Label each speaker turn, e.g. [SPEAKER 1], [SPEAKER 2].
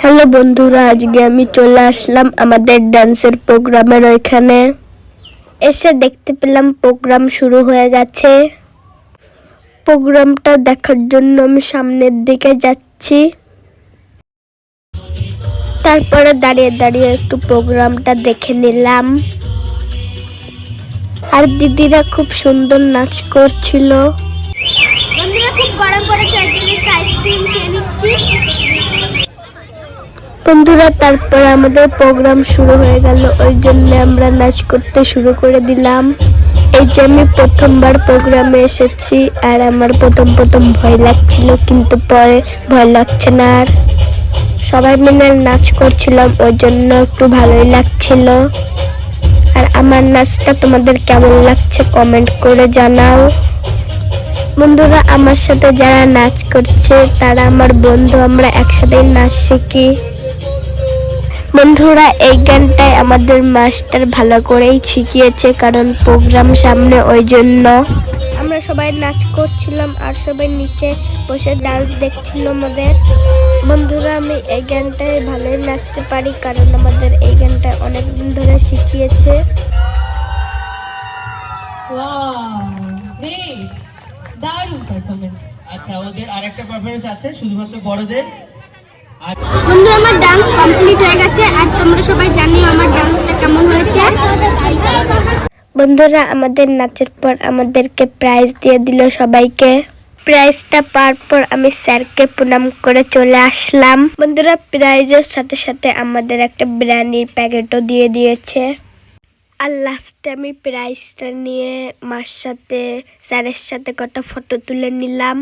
[SPEAKER 1] Hello বন্ধুরা, আজকে আমি চলে আসলাম আমাদের ডান্সের প্রোগ্রামের ওইখানে। এসে দেখতে পেলাম প্রোগ্রাম শুরু হয়ে গেছে। প্রোগ্রামটা দেখার জন্য আমি সামনের দিকে যাচ্ছি। তারপরে দাঁড়িয়ে দাঁড়িয়ে একটু প্রোগ্রামটা দেখে নিলাম। আর দিদিরা খুব সুন্দর নাচ করছিল।
[SPEAKER 2] বন্ধুরা, খুব গরম পড়েছে, ওই জন্য একটু আইসক্রিম খেয়ে নিচ্ছি।
[SPEAKER 1] বন্ধুরা, তারপরে আমাদের প্রোগ্রাম শুরু হয়ে গেল, ওই জন্য আমরা নাচ করতে শুরু করে দিলাম। এই যে আমি প্রথমবার প্রোগ্রামে এসেছি, আর আমার প্রথম ভয় লাগছিল, কিন্তু পরে ভয় লাগছে না। আর সবাই মিলে নাচ করছিলাম, ওই জন্য একটু ভালোই লাগছিল। আর আমার নাচটা তোমাদের কেমন লাগছে কমেন্ট করে জানাও। বন্ধুরা, আমার সাথে যারা নাচ করছে তারা আমার বন্ধু, আমরা একসাথেই নাচ শিখি। বন্ধুরা, এই গানটাই আমাদের মাস্টার ভালো করেই শিখিয়েছে, কারণ প্রোগ্রাম সামনে, ওই জন্য আমরা সবাই নাচ করছিলাম আর সবাই নিচে বসে ডান্স দেখছিল আমাদের। বন্ধুরা, আমি এই গানটায় ভালোই নাচতে পারি, কারণ আমাদের এই গানটা অনেকদিন ধরে শিখিয়েছে।
[SPEAKER 3] দারুণ পারফরমেন্স। আচ্ছা, ওদের আরেকটা পারফরমেন্স আছে শুধুমাত্র বড়দের।
[SPEAKER 2] বন্ধুরা, আমার ডান্স কমপ্লিট হয়ে গেছে, আর তোমরা সবাই জানিও আমার ডান্সটা কেমন হয়েছে।
[SPEAKER 1] বন্ধুরা, আমাদের নাচের পর আমাদেরকে প্রাইজ দিয়ে দিল সবাইকে। প্রাইজটা পাওয়ার পর আমি স্যারকে প্রণাম করে চলে আসলাম। বন্ধুরা, প্রাইজের সাথে সাথে আমাদের একটা বিরিয়ানির প্যাকেটও দিয়ে দিয়েছে। আর লাস্টে আমি প্রাইজটা নিয়ে মার সাথে, স্যারের সাথে কটা ফটো তুলে নিলাম।